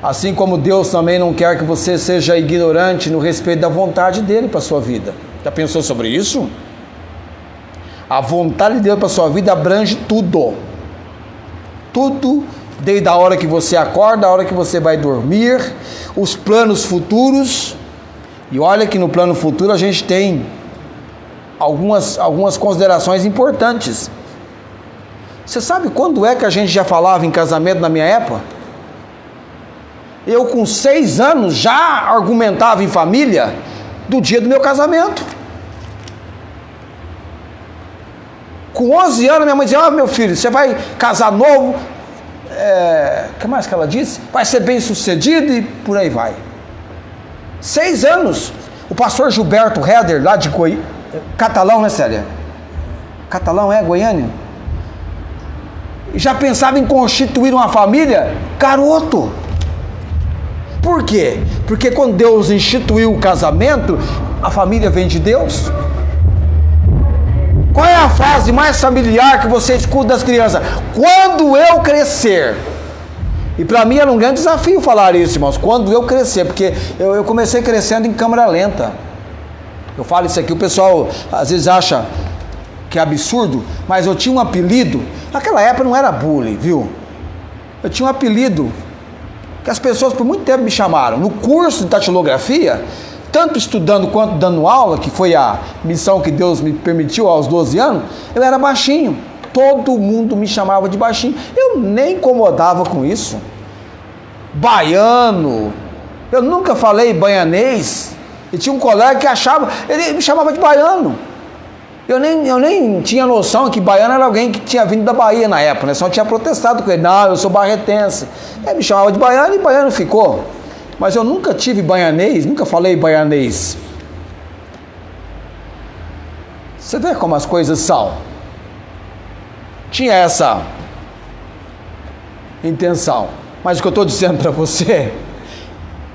Speaker 1: Assim como Deus também não quer que você seja ignorante no respeito da vontade dele para a sua vida. Já pensou sobre isso? A vontade de Deus para a sua vida abrange tudo. Tudo, desde a hora que você acorda, a hora que você vai dormir, os planos futuros. E olha que no plano futuro a gente tem algumas considerações importantes. Você sabe quando é que a gente já falava em casamento na minha época? Eu com 6 anos já argumentava em família do dia do meu casamento. Com 11 anos minha mãe dizia, meu filho, você vai casar novo, o que mais que ela disse? Vai ser bem sucedido e por aí vai. 6 anos. O pastor Gilberto Heder, lá de Catalão, né, Célia? Catalão é Goiânia? Já pensava em constituir uma família? Garoto! Por quê? Porque quando Deus instituiu o casamento, a família vem de Deus. Qual é a frase mais familiar que você escuta das crianças? Quando eu crescer. E para mim era um grande desafio falar isso, irmãos. Quando eu crescer, porque eu comecei crescendo em câmera lenta. Eu falo isso aqui, o pessoal às vezes acha que é absurdo, mas eu tinha um apelido. Naquela época não era bullying, viu? Eu tinha um apelido que as pessoas por muito tempo me chamaram. No curso de datilografia, tanto estudando quanto dando aula, que foi a missão que Deus me permitiu aos 12 anos, eu era baixinho. Todo mundo me chamava de baixinho. Eu nem incomodava com isso. Baiano. Eu nunca falei baianês. E tinha um colega que achava, ele me chamava de baiano. Eu nem tinha noção que baiano era alguém que tinha vindo da Bahia na época, né? Só tinha protestado com ele. Não, eu sou barretense. Ele me chamava de baiano e baiano ficou. Mas eu nunca tive baianês, nunca falei baianês. Você vê como as coisas são. Tinha essa intenção. Mas o que eu estou dizendo para você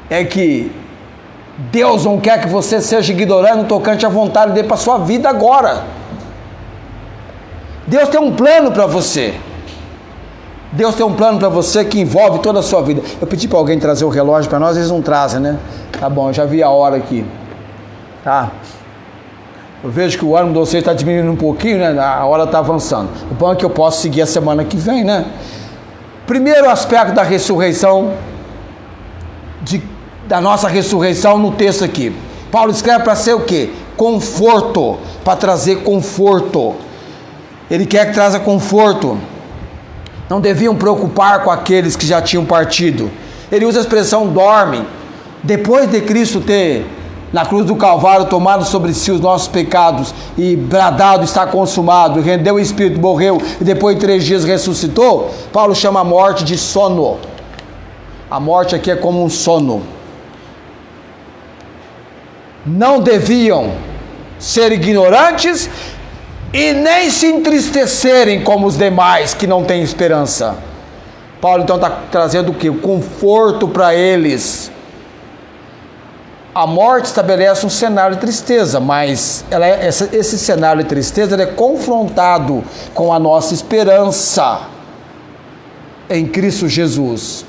Speaker 1: é que Deus não quer que você seja ignorante no tocante à vontade dele para a sua vida agora. Deus tem um plano para você. Deus tem um plano para você que envolve toda a sua vida. Eu pedi para alguém trazer o relógio para nós, eles não trazem, né? Tá bom, eu já vi a hora aqui. Tá? Eu vejo que o ânimo de vocês está diminuindo um pouquinho, né? A hora está avançando. O bom é que eu posso seguir a semana que vem, né? Primeiro aspecto da ressurreição, da nossa ressurreição no texto aqui. Paulo escreve para ser o quê? Conforto, para trazer conforto. Ele quer que traga conforto. Não deviam preocupar com aqueles que já tinham partido. Ele usa a expressão dorme. Depois de Cristo ter, na cruz do Calvário, tomado sobre si os nossos pecados e bradado, está consumado, rendeu o Espírito, morreu e depois de 3 dias ressuscitou, Paulo chama a morte de sono. A morte aqui é como um sono. Não deviam ser ignorantes e nem se entristecerem como os demais que não têm esperança. Paulo então está trazendo o que? O conforto para eles. A morte estabelece um cenário de tristeza, mas esse cenário de tristeza é confrontado com a nossa esperança em Cristo Jesus.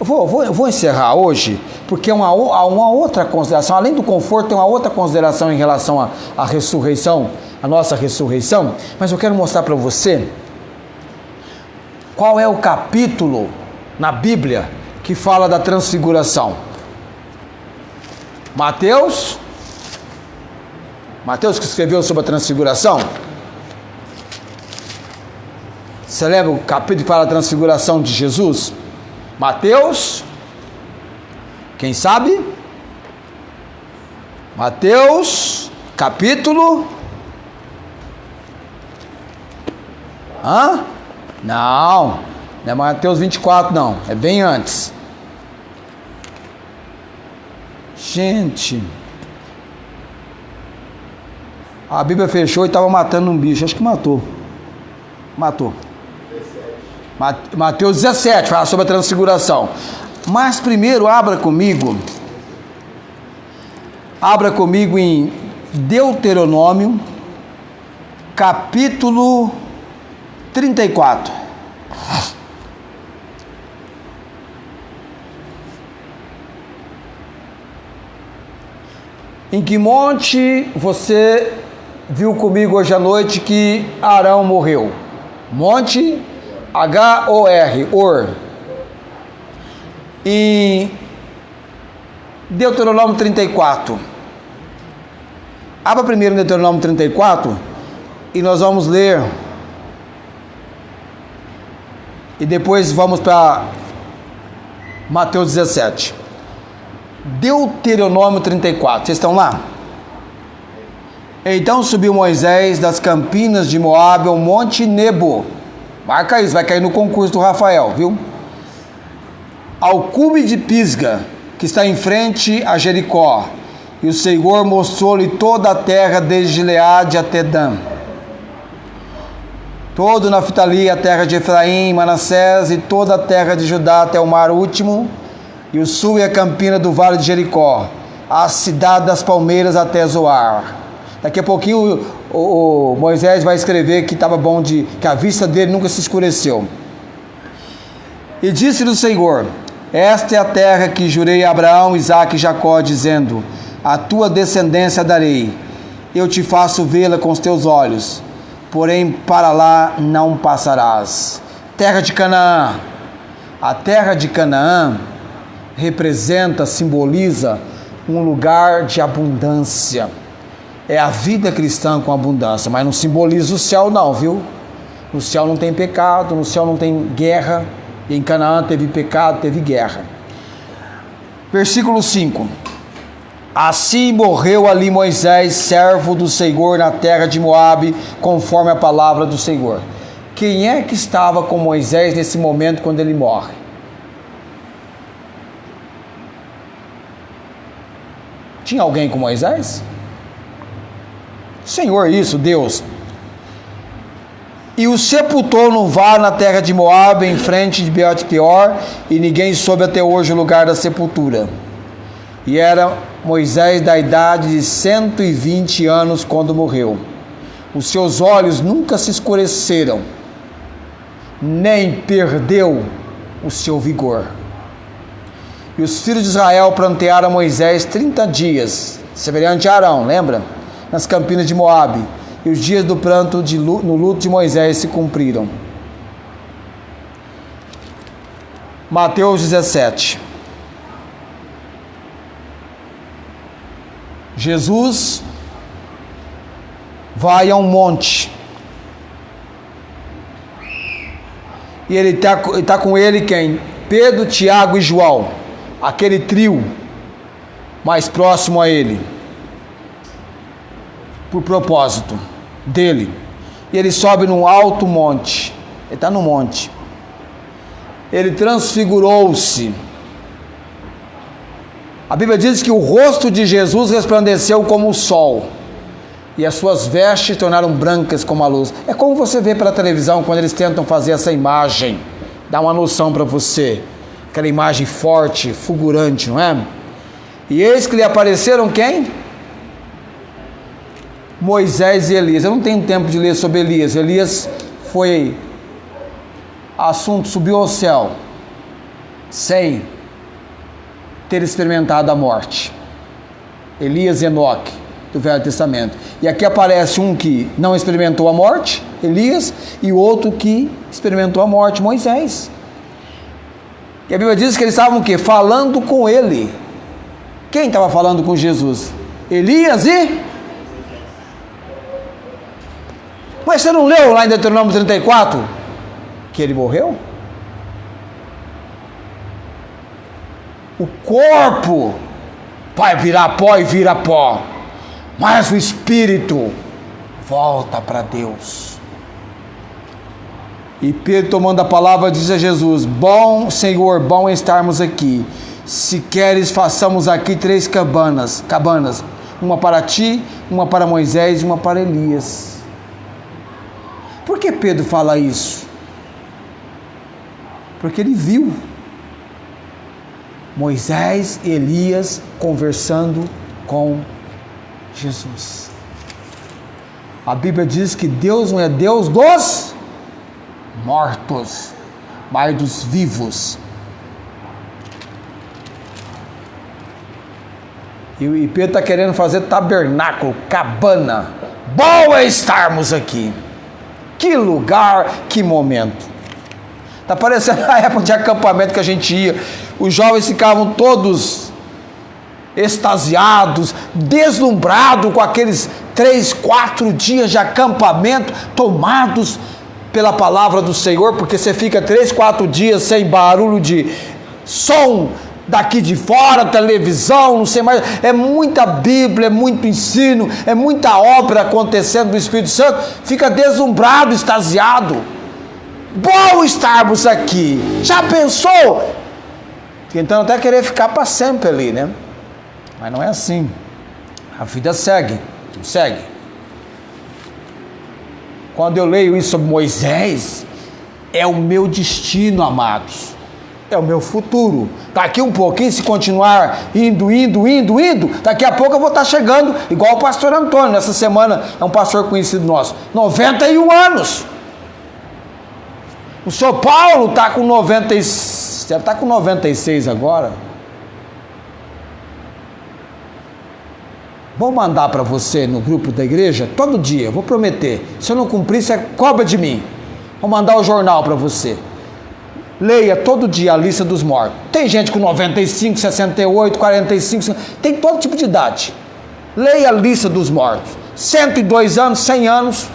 Speaker 1: Eu vou encerrar hoje, porque há uma outra consideração, além do conforto, tem uma outra consideração em relação à ressurreição, a nossa ressurreição, mas eu quero mostrar para você qual é o capítulo na Bíblia que fala da transfiguração. Mateus que escreveu sobre a transfiguração. Você lembra o capítulo que fala da transfiguração de Jesus? Mateus, quem sabe? Mateus, capítulo... Não é Mateus 24 não, é bem antes. Gente, a Bíblia fechou e estava matando um bicho, acho que matou. Mateus 17 fala sobre a transfiguração. Mas primeiro abra comigo em Deuteronômio, capítulo 34. Em que monte você viu comigo hoje à noite que Arão morreu? Monte H-O-R, Or. Em Deuteronômio 34. Abra primeiro em Deuteronômio 34 e nós vamos ler. E depois vamos para Mateus 17. Deuteronômio 34. Vocês estão lá? Então subiu Moisés das campinas de Moabe ao monte Nebo. Marca isso, vai cair no concurso do Rafael, viu? Ao cume de Pisga, que está em frente a Jericó. E o Senhor mostrou-lhe toda a terra, desde Gileade até Dan. Todo Naftali, a terra de Efraim, Manassés, e toda a terra de Judá até o mar último, e o sul e a campina do vale de Jericó, a cidade das palmeiras até Zoar. Daqui a pouquinho o Moisés vai escrever que estava bom, que a vista dele nunca se escureceu. E disse-lhe o Senhor: esta é a terra que jurei a Abraão, Isaque e Jacó, dizendo: a tua descendência darei, eu te faço vê-la com os teus olhos, porém para lá não passarás. Terra de Canaã. A terra de Canaã representa, simboliza um lugar de abundância. É a vida cristã com abundância, mas não simboliza o céu não, viu? No céu não tem pecado, no céu não tem guerra, e em Canaã teve pecado, teve guerra. Versículo 5. Assim morreu ali Moisés, servo do Senhor, na terra de Moabe, conforme a palavra do Senhor. Quem é que estava com Moisés nesse momento quando ele morre? Tinha alguém com Moisés? Senhor, isso, Deus. E o sepultou no vale na terra de Moabe, em frente de Beot-peor, e ninguém soube até hoje o lugar da sepultura. E era Moisés da idade de 120 anos quando morreu. Os seus olhos nunca se escureceram, nem perdeu o seu vigor. E os filhos de Israel prantearam a Moisés 30 dias, semelhante a Arão, lembra? Nas campinas de Moabe. E os dias do pranto no luto de Moisés se cumpriram. Mateus 17. Jesus vai a um monte. E ele tá com ele quem? Pedro, Tiago e João. Aquele trio mais próximo a ele. Por propósito dele. E ele sobe num alto monte. Ele está no monte. Ele transfigurou-se. A Bíblia diz que o rosto de Jesus resplandeceu como o sol. E as suas vestes tornaram brancas como a luz. É como você vê pela televisão quando eles tentam fazer essa imagem. Dá uma noção para você. Aquela imagem forte, fulgurante, não é? E eis que lhe apareceram quem? Moisés e Elias. Eu não tenho tempo de ler sobre Elias. Elias foi assunto, subiu ao céu sem ter experimentado a morte. Elias e Enoque, do Velho Testamento. E aqui aparece um que não experimentou a morte, Elias, e o outro que experimentou a morte, Moisés. E a Bíblia diz que eles estavam o quê? Falando com ele. Quem estava falando com Jesus? Elias e... Mas você não leu lá em Deuteronômio 34 que ele morreu? O corpo vai virar pó e vira pó, mas o espírito volta para Deus. E Pedro, tomando a palavra, diz a Jesus: bom Senhor, bom estarmos aqui. Se queres, façamos aqui 3 cabanas, uma para ti, uma para Moisés e uma para Elias. Por que Pedro fala isso? Porque ele viu Moisés e Elias conversando com Jesus. A Bíblia diz que Deus não é Deus dos mortos, mas dos vivos. E Pedro está querendo fazer tabernáculo, cabana. Bom é estarmos aqui. Que lugar, que momento. Está parecendo a época de acampamento que a gente ia. Os jovens ficavam todos extasiados, deslumbrados com aqueles 3, 4 dias de acampamento, tomados pela palavra do Senhor, porque você fica 3, 4 dias sem barulho de som daqui de fora, televisão, não sei mais, é muita Bíblia, é muito ensino, é muita obra acontecendo do Espírito Santo, fica deslumbrado, extasiado. Bom estarmos aqui. Já pensou? Tentando até querer ficar para sempre ali, né? Mas não é assim. A vida segue, segue. Quando eu leio isso sobre Moisés, é o meu destino, amados. É o meu futuro. Daqui um pouquinho, se continuar indo, daqui a pouco eu vou estar chegando, igual o pastor Antônio. Nessa semana é um pastor conhecido nosso, 91 anos. O senhor Paulo está com 96, deve estar com 96 agora. Vou mandar para você no grupo da igreja todo dia, vou prometer. Se eu não cumprir, você cobra de mim. Vou mandar o jornal para você. Leia todo dia a lista dos mortos. Tem gente com 95, 68, 45, tem todo tipo de idade. Leia a lista dos mortos. 102 anos, 100 anos.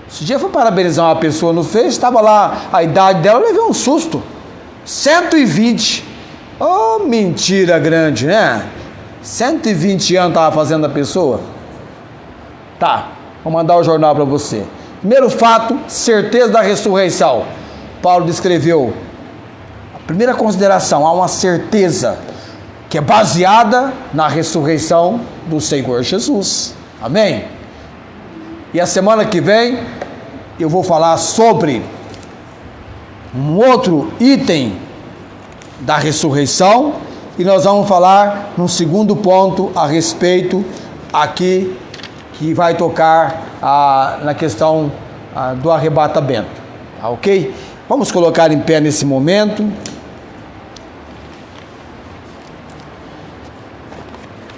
Speaker 1: Esse dia eu fui parabenizar uma pessoa no Face, estava lá a idade dela, eu levei um susto. 120. Oh, mentira grande, né? 120 anos estava fazendo a pessoa. Tá, vou mandar o jornal para você. Primeiro fato, certeza da ressurreição. Paulo descreveu a primeira consideração, há uma certeza que é baseada na ressurreição do Senhor Jesus. Amém? E a semana que vem eu vou falar sobre um outro item da ressurreição e nós vamos falar num segundo ponto a respeito aqui que vai tocar na questão do arrebatamento, tá, ok? Vamos colocar em pé nesse momento.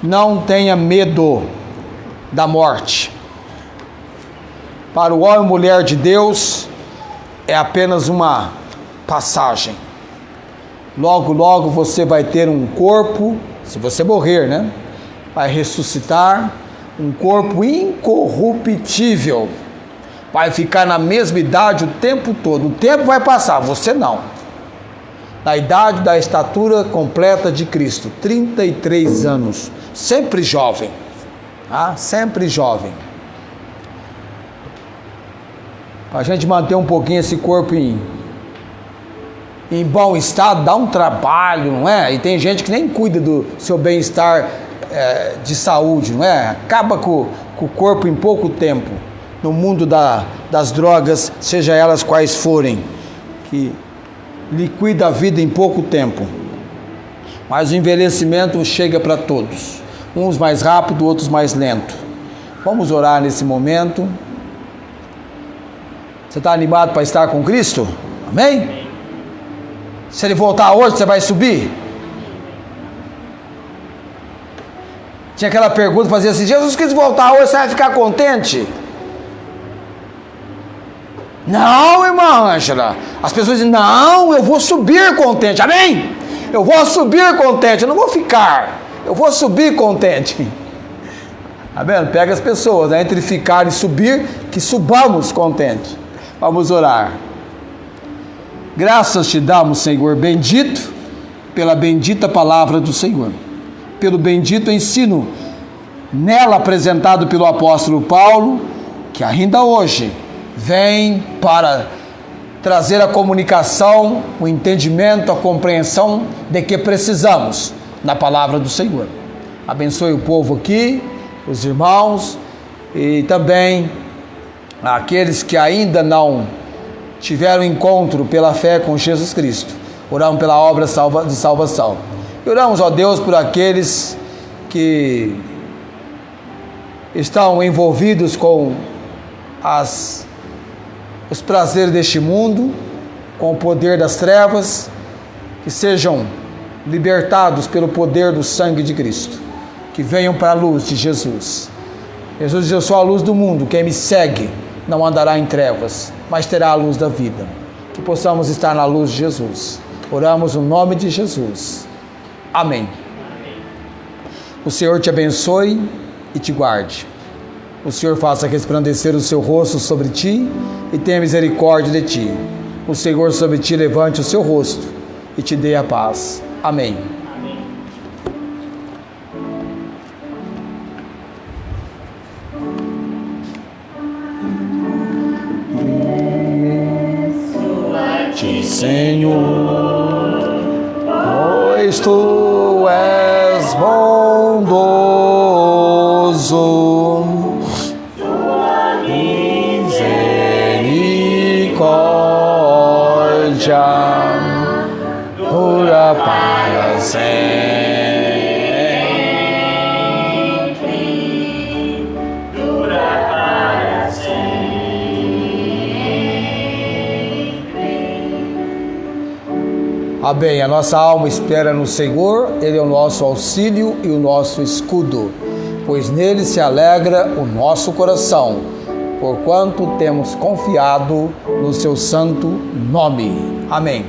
Speaker 1: Não tenha medo da morte. Para o homem e mulher de Deus, é apenas uma passagem. Logo, logo você vai ter um corpo, se você morrer, né? Vai ressuscitar, um corpo incorruptível. Vai ficar na mesma idade o tempo todo. O tempo vai passar, você não. Na idade da estatura completa de Cristo, 33 anos, sempre jovem, tá? Sempre jovem. Para a gente manter um pouquinho esse corpo em bom estado, dá um trabalho, não é? E tem gente que nem cuida do seu bem-estar de saúde, não é? Acaba com o corpo em pouco tempo, no mundo das drogas, seja elas quais forem, que liquida a vida em pouco tempo. Mas o envelhecimento chega para todos, uns mais rápido, outros mais lento. Vamos orar nesse momento. Você está animado para estar com Cristo? Amém? Se ele voltar hoje, você vai subir? Tinha aquela pergunta, fazia assim: Jesus quis voltar hoje, você vai ficar contente? Não, irmã Ângela. As pessoas dizem: não, eu vou subir contente. Amém? Eu vou subir contente, eu não vou ficar. Eu vou subir contente. Tá vendo? Pega as pessoas, né? Entre ficar e subir, que subamos contente. Vamos orar. Graças te damos, Senhor, bendito pela bendita palavra do Senhor, pelo bendito ensino nela apresentado pelo apóstolo Paulo, que ainda hoje vem para trazer a comunicação, o entendimento, a compreensão de que precisamos na palavra do Senhor. Abençoe o povo aqui, os irmãos e também aqueles que ainda não tiveram encontro pela fé com Jesus Cristo. Oramos pela obra de salvação. E oramos, ó Deus, por aqueles que estão envolvidos com os prazeres deste mundo, com o poder das trevas, que sejam libertados pelo poder do sangue de Cristo, que venham para a luz de Jesus. Jesus diz: eu sou a luz do mundo, quem me segue não andará em trevas, mas terá a luz da vida. Que possamos estar na luz de Jesus. Oramos no nome de Jesus. Amém. O Senhor te abençoe e te guarde. O Senhor faça resplandecer o seu rosto sobre ti e tenha misericórdia de ti. O Senhor sobre ti levante o seu rosto e te dê a paz. Amém. Senhor, pois tu és bondoso, tua misericórdia dura para sempre. Amém. A nossa alma espera no Senhor, Ele é o nosso auxílio e o nosso escudo, pois nele se alegra o nosso coração, porquanto temos confiado no seu santo nome. Amém.